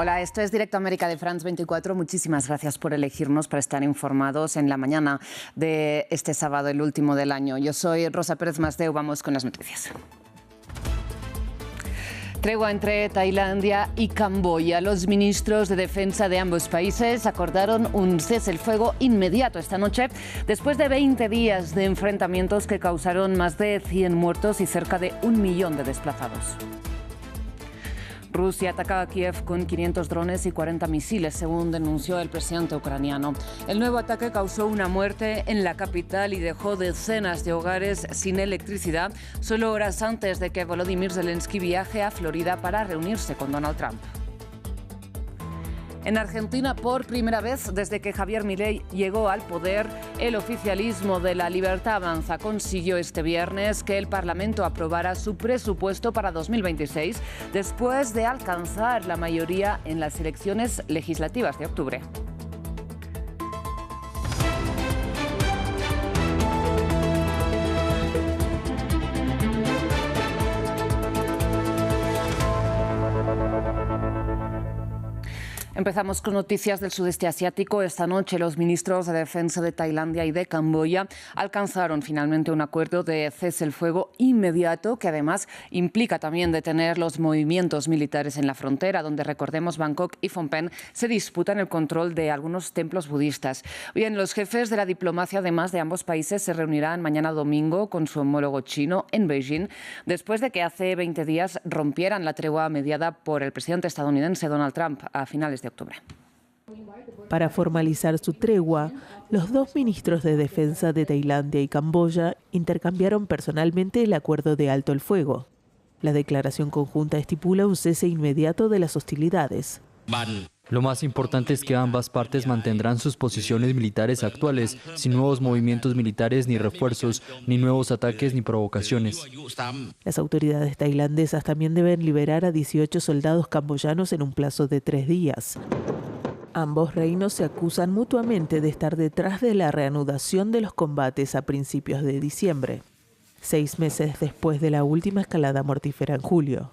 Hola, esto es Directo América de France 24. Muchísimas gracias por elegirnos para estar informados en la mañana de este sábado, el último del año. Yo soy Rosa Pérez Masdeu. Vamos con las noticias. Tregua entre Tailandia y Camboya. Los ministros de defensa de ambos países acordaron un cese el fuego inmediato esta noche, después de 20 días de enfrentamientos que causaron más de 100 muertos y cerca de 1 millón de desplazados. Rusia ataca a Kiev con 500 drones y 40 misiles, según denunció el presidente ucraniano. El nuevo ataque causó una muerte en la capital y dejó decenas de hogares sin electricidad, solo horas antes de que Volodymyr Zelensky viaje a Florida para reunirse con Donald Trump. En Argentina, por primera vez desde que Javier Milei llegó al poder, el oficialismo de La Libertad Avanza consiguió este viernes que el Parlamento aprobara su presupuesto para 2026 después de alcanzar la mayoría en las elecciones legislativas de octubre. Empezamos con noticias del sudeste asiático. Esta noche los ministros de defensa de Tailandia y de Camboya alcanzaron finalmente un acuerdo de cese el fuego inmediato que además implica también detener los movimientos militares en la frontera, donde, recordemos, Bangkok y Phnom Penh se disputan el control de algunos templos budistas. Bien, los jefes de la diplomacia, además de ambos países, se reunirán mañana domingo con su homólogo chino en Beijing, después de que hace 20 días rompieran la tregua mediada por el presidente estadounidense Donald Trump a finales de octubre. Para formalizar su tregua, los dos ministros de defensa de Tailandia y Camboya intercambiaron personalmente el acuerdo de alto el fuego. La declaración conjunta estipula un cese inmediato de las hostilidades. Lo más importante es que ambas partes mantendrán sus posiciones militares actuales, sin nuevos movimientos militares ni refuerzos, ni nuevos ataques ni provocaciones. Las autoridades tailandesas también deben liberar a 18 soldados camboyanos en un plazo de 3 días. Ambos reinos se acusan mutuamente de estar detrás de la reanudación de los combates a principios de diciembre, 6 meses después de la última escalada mortífera en julio.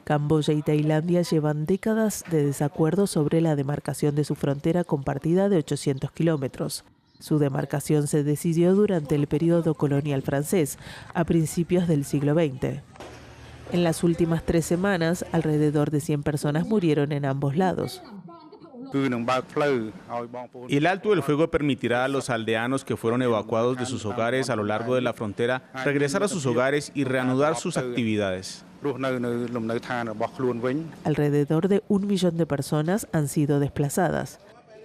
Camboya y Tailandia llevan décadas de desacuerdo sobre la demarcación de su frontera compartida de 800 kilómetros. Su demarcación se decidió durante el periodo colonial francés, a principios del siglo XX. En las últimas 3 semanas, alrededor de 100 personas murieron en ambos lados. El alto del fuego permitirá a los aldeanos que fueron evacuados de sus hogares a lo largo de la frontera regresar a sus hogares y reanudar sus actividades. Alrededor de 1 millón de personas han sido desplazadas.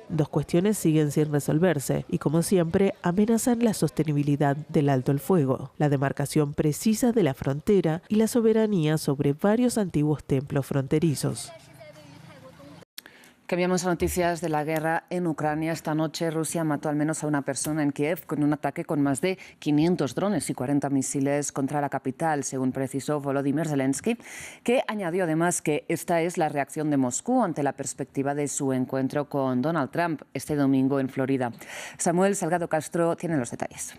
2 cuestiones siguen sin resolverse y, como siempre, amenazan la sostenibilidad del alto el fuego, la demarcación precisa de la frontera y la soberanía sobre varios antiguos templos fronterizos. Cambiamos a noticias de la guerra en Ucrania. Esta noche Rusia mató al menos a una persona en Kiev con un ataque con más de 500 drones y 40 misiles contra la capital, según precisó Volodymyr Zelensky, que añadió además que esta es la reacción de Moscú ante la perspectiva de su encuentro con Donald Trump este domingo en Florida. Samuel Salgado Castro tiene los detalles.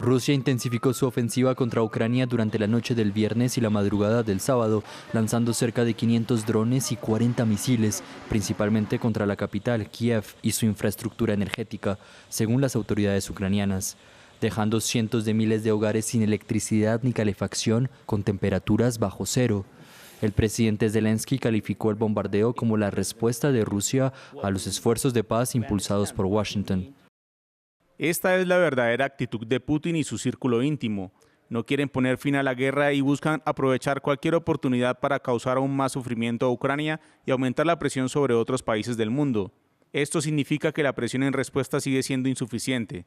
Rusia intensificó su ofensiva contra Ucrania durante la noche del viernes y la madrugada del sábado, lanzando cerca de 500 drones y 40 misiles, principalmente contra la capital, Kiev, y su infraestructura energética, según las autoridades ucranianas, dejando cientos de miles de hogares sin electricidad ni calefacción, con temperaturas bajo cero. El presidente Zelensky calificó el bombardeo como la respuesta de Rusia a los esfuerzos de paz impulsados por Washington. Esta es la verdadera actitud de Putin y su círculo íntimo. No quieren poner fin a la guerra y buscan aprovechar cualquier oportunidad para causar aún más sufrimiento a Ucrania y aumentar la presión sobre otros países del mundo. Esto significa que la presión en respuesta sigue siendo insuficiente.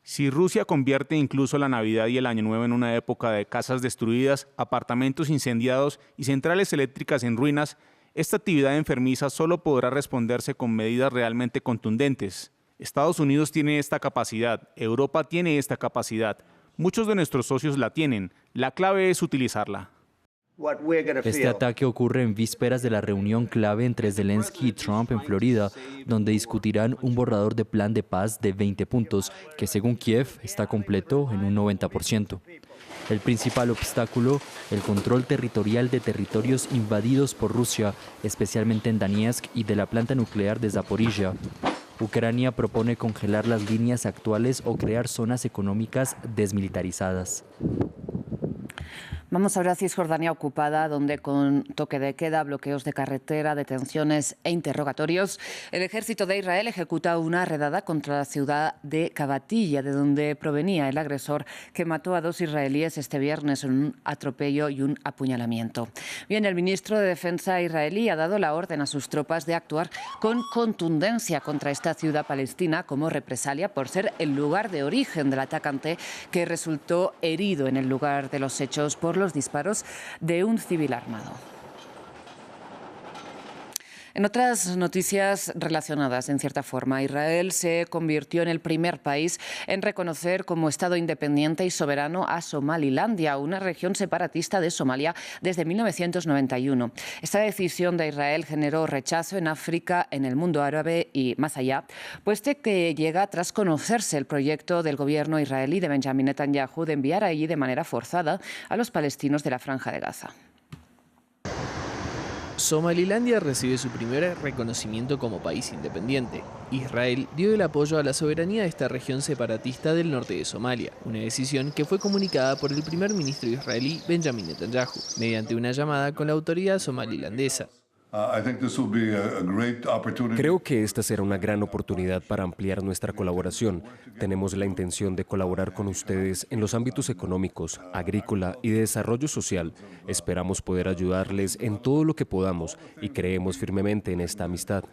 Si Rusia convierte incluso la Navidad y el Año Nuevo en una época de casas destruidas, apartamentos incendiados y centrales eléctricas en ruinas, esta actividad enfermiza solo podrá responderse con medidas realmente contundentes. Estados Unidos tiene esta capacidad, Europa tiene esta capacidad, muchos de nuestros socios la tienen, la clave es utilizarla. Este ataque ocurre en vísperas de la reunión clave entre Zelensky y Trump en Florida, donde discutirán un borrador de plan de paz de 20 puntos, que según Kiev está completo en un 90%. El principal obstáculo, el control territorial de territorios invadidos por Rusia, especialmente en Donetsk y de la planta nuclear de Zaporizhia. Ucrania propone congelar las líneas actuales o crear zonas económicas desmilitarizadas. Vamos ahora a Cisjordania ocupada, donde con toque de queda, bloqueos de carretera, detenciones e interrogatorios, el ejército de Israel ejecuta una redada contra la ciudad de Kabatilla, de donde provenía el agresor que mató a 2 israelíes este viernes en un atropello y un apuñalamiento. Bien, el ministro de Defensa israelí ha dado la orden a sus tropas de actuar con contundencia contra esta ciudad palestina como represalia por ser el lugar de origen del atacante que resultó herido en el lugar de los hechos por los disparos de un civil armado. En otras noticias relacionadas, en cierta forma, Israel se convirtió en el primer país en reconocer como Estado independiente y soberano a Somalilandia, una región separatista de Somalia desde 1991. Esta decisión de Israel generó rechazo en África, en el mundo árabe y más allá, puesto que llega tras conocerse el proyecto del gobierno israelí de Benjamin Netanyahu de enviar allí de manera forzada a los palestinos de la Franja de Gaza. Somalilandia recibe su primer reconocimiento como país independiente. Israel dio el apoyo a la soberanía de esta región separatista del norte de Somalia, una decisión que fue comunicada por el primer ministro israelí Benjamin Netanyahu, mediante una llamada con la autoridad somalilandesa. Creo que esta será una gran oportunidad para ampliar nuestra colaboración. Tenemos la intención de colaborar con ustedes en los ámbitos económicos, agrícola y de desarrollo social. Esperamos poder ayudarles en todo lo que podamos y creemos firmemente en esta amistad.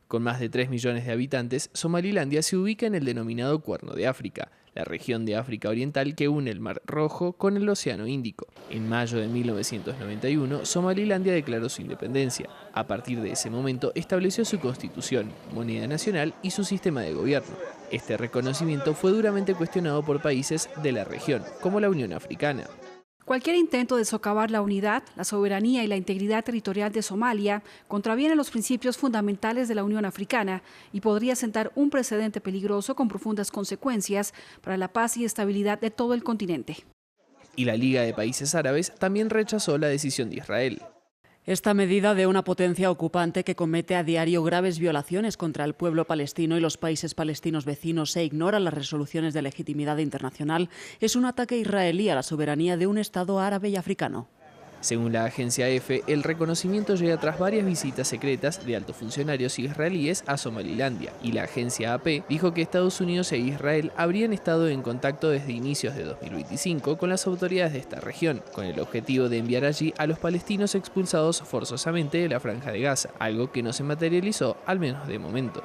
Con más de 3 millones de habitantes, Somalilandia se ubica en el denominado Cuerno de África, la región de África Oriental que une el Mar Rojo con el Océano Índico. En mayo de 1991, Somalilandia declaró su independencia. A partir de ese momento, estableció su constitución, moneda nacional y su sistema de gobierno. Este reconocimiento fue duramente cuestionado por países de la región, como la Unión Africana. Cualquier intento de socavar la unidad, la soberanía y la integridad territorial de Somalia contraviene los principios fundamentales de la Unión Africana y podría sentar un precedente peligroso con profundas consecuencias para la paz y estabilidad de todo el continente. Y la Liga de Países Árabes también rechazó la decisión de Israel. Esta medida de una potencia ocupante que comete a diario graves violaciones contra el pueblo palestino y los países palestinos vecinos e ignora las resoluciones de legitimidad internacional es un ataque israelí a la soberanía de un Estado árabe y africano. Según la agencia EFE, el reconocimiento llega tras varias visitas secretas de altos funcionarios israelíes a Somalilandia, y la agencia AP dijo que Estados Unidos e Israel habrían estado en contacto desde inicios de 2025 con las autoridades de esta región, con el objetivo de enviar allí a los palestinos expulsados forzosamente de la Franja de Gaza, algo que no se materializó, al menos de momento.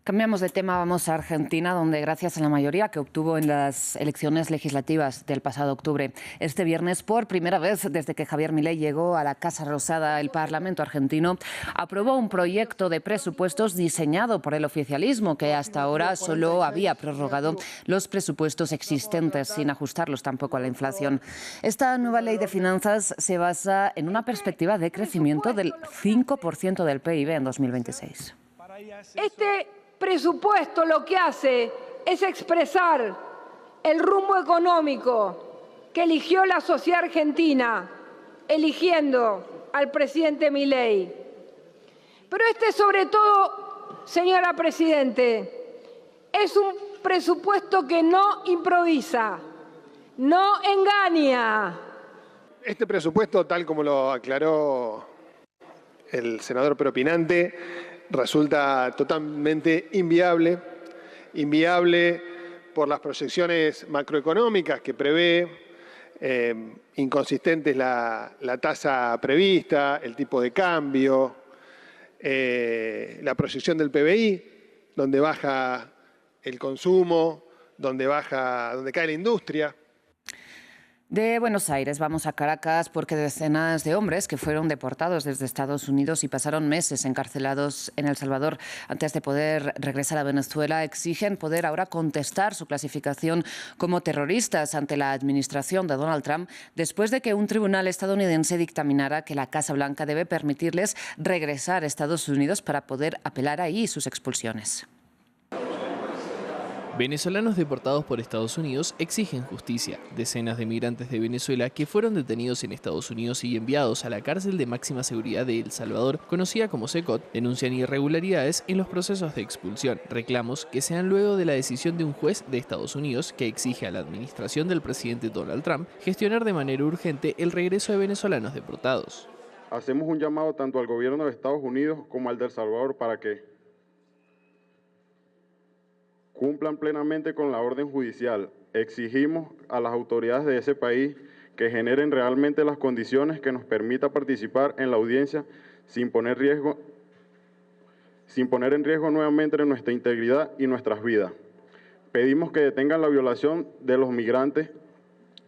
Cambiamos de tema, vamos a Argentina, donde gracias a la mayoría que obtuvo en las elecciones legislativas del pasado octubre, este viernes, por primera vez desde que Javier Milei llegó a la Casa Rosada, el Parlamento argentino aprobó un proyecto de presupuestos diseñado por el oficialismo, que hasta ahora solo había prorrogado los presupuestos existentes sin ajustarlos tampoco a la inflación. Esta nueva ley de finanzas se basa en una perspectiva de crecimiento del 5% del PIB en 2026. Este presupuesto lo que hace es expresar el rumbo económico que eligió la sociedad argentina, eligiendo al presidente Milei. Pero sobre todo, señora Presidente, es un presupuesto que no improvisa, no engaña. Este presupuesto, tal como lo aclaró el senador preopinante, resulta totalmente inviable por las proyecciones macroeconómicas que prevé, inconsistentes la tasa prevista, el tipo de cambio, la proyección del PBI, donde baja el consumo, donde cae la industria. De Buenos Aires vamos a Caracas porque decenas de hombres que fueron deportados desde Estados Unidos y pasaron meses encarcelados en El Salvador antes de poder regresar a Venezuela exigen poder ahora contestar su clasificación como terroristas ante la administración de Donald Trump después de que un tribunal estadounidense dictaminara que la Casa Blanca debe permitirles regresar a Estados Unidos para poder apelar ahí sus expulsiones. Venezolanos deportados por Estados Unidos exigen justicia. Decenas de migrantes de Venezuela que fueron detenidos en Estados Unidos y enviados a la cárcel de máxima seguridad de El Salvador, conocida como SECOT, denuncian irregularidades en los procesos de expulsión. Reclamos que se dan luego de la decisión de un juez de Estados Unidos que exige a la administración del presidente Donald Trump gestionar de manera urgente el regreso de venezolanos deportados. Hacemos un llamado tanto al gobierno de Estados Unidos como al de El Salvador para que cumplan plenamente con la orden judicial. Exigimos a las autoridades de ese país que generen realmente las condiciones que nos permita participar en la audiencia sin poner en riesgo nuevamente nuestra integridad y nuestras vidas. Pedimos que detengan la violación de los migrantes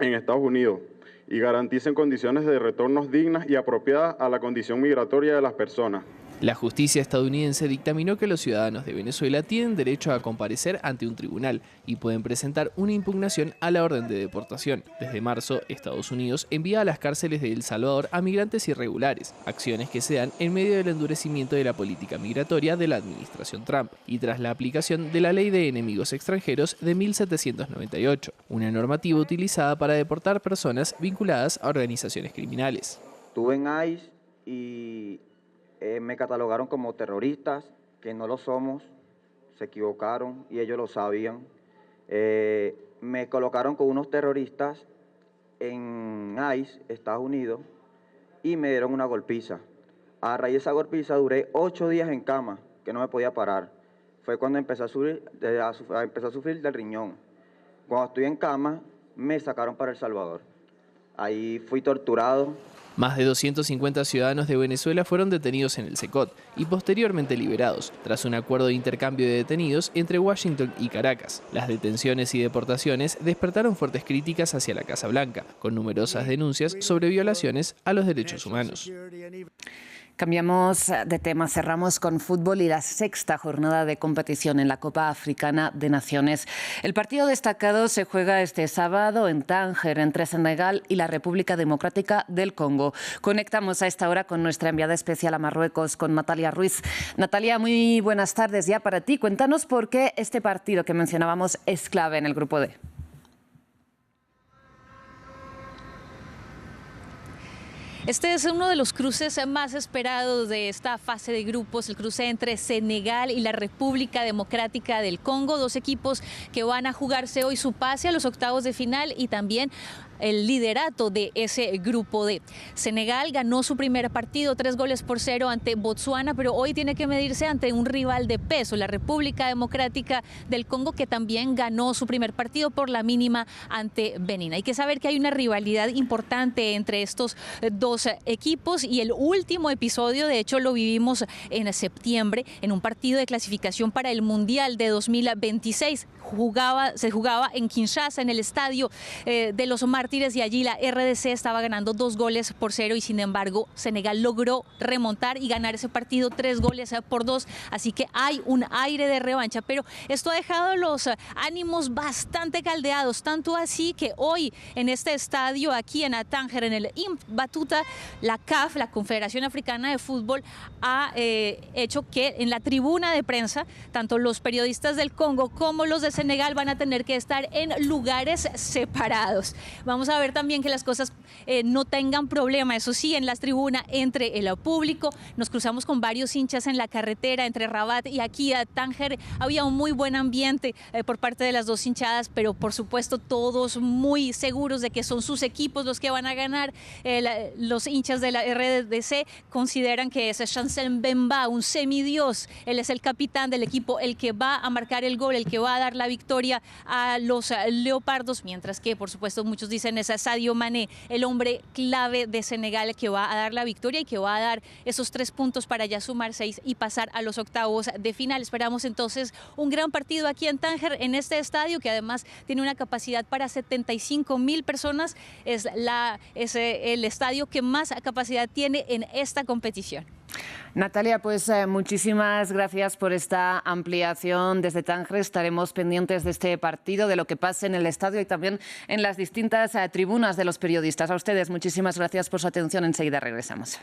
en Estados Unidos y garanticen condiciones de retornos dignas y apropiadas a la condición migratoria de las personas. La justicia estadounidense dictaminó que los ciudadanos de Venezuela tienen derecho a comparecer ante un tribunal y pueden presentar una impugnación a la orden de deportación. Desde marzo, Estados Unidos envía a las cárceles de El Salvador a migrantes irregulares, acciones que se dan en medio del endurecimiento de la política migratoria de la administración Trump y tras la aplicación de la Ley de Enemigos Extranjeros de 1798, una normativa utilizada para deportar personas vinculadas a organizaciones criminales. Estuve en ICE y me catalogaron como terroristas, que no lo somos, se equivocaron y ellos lo sabían. Me colocaron con unos terroristas en ICE, Estados Unidos, y me dieron una golpiza. A raíz de esa golpiza duré 8 días en cama, que no me podía parar. Fue cuando empecé a sufrir del riñón. Cuando estoy en cama, me sacaron para El Salvador. Ahí fui torturado. Más de 250 ciudadanos de Venezuela fueron detenidos en el SECOT y posteriormente liberados, tras un acuerdo de intercambio de detenidos entre Washington y Caracas. Las detenciones y deportaciones despertaron fuertes críticas hacia la Casa Blanca, con numerosas denuncias sobre violaciones a los derechos humanos. Cambiamos de tema, cerramos con fútbol y la 6ª jornada de competición en la Copa Africana de Naciones. El partido destacado se juega este sábado en Tánger, entre Senegal y la República Democrática del Congo. Conectamos a esta hora con nuestra enviada especial a Marruecos, con Natalia Ruiz. Natalia, muy buenas tardes ya para ti. Cuéntanos por qué este partido que mencionábamos es clave en el Grupo D. Este es uno de los cruces más esperados de esta fase de grupos, el cruce entre Senegal y la República Democrática del Congo, dos equipos que van a jugarse hoy su pase a los octavos de final y también el liderato de ese grupo D. Senegal ganó su primer partido 3-0 ante Botsuana, pero hoy tiene que medirse ante un rival de peso, la República Democrática del Congo, que también ganó su primer partido por la mínima ante Benín. Hay que saber que hay una rivalidad importante entre estos dos equipos y el último episodio, de hecho, lo vivimos en septiembre en un partido de clasificación para el Mundial de 2026. Se jugaba en Kinshasa, en el estadio de los Mártires, y allí la RDC estaba ganando 2-0 y sin embargo Senegal logró remontar y ganar ese partido 3-2, así que hay un aire de revancha, pero esto ha dejado los ánimos bastante caldeados, tanto así que hoy en este estadio aquí en Tánger, en el Imp Batuta, la CAF, la Confederación Africana de Fútbol, ha hecho que en la tribuna de prensa tanto los periodistas del Congo como los de Senegal van a tener que estar en lugares separados. Vamos a ver también que las cosas no tengan problema, eso sí, en las tribunas entre el público. Nos cruzamos con varios hinchas en la carretera entre Rabat y aquí a Tánger. Había un muy buen ambiente por parte de las dos hinchadas, pero por supuesto todos muy seguros de que son sus equipos los que van a ganar. Los hinchas de la RDC consideran que es Chancel Mbemba, un semidios. Él es el capitán del equipo, el que va a marcar el gol, el que va a dar la victoria a los leopardos, mientras que por supuesto muchos dicen es Sadio Mané, el hombre clave de Senegal que va a dar la victoria y que va a dar esos 3 puntos para ya sumar 6 y pasar a los octavos de final. Esperamos entonces un gran partido aquí en Tánger, en este estadio que además tiene una capacidad para 75.000 personas. Es el estadio que más capacidad tiene en esta competición. Natalia, pues muchísimas gracias por esta ampliación desde Tánger. Estaremos pendientes de este partido, de lo que pase en el estadio y también en las distintas tribunas de los periodistas. A ustedes muchísimas gracias por su atención. Enseguida regresamos.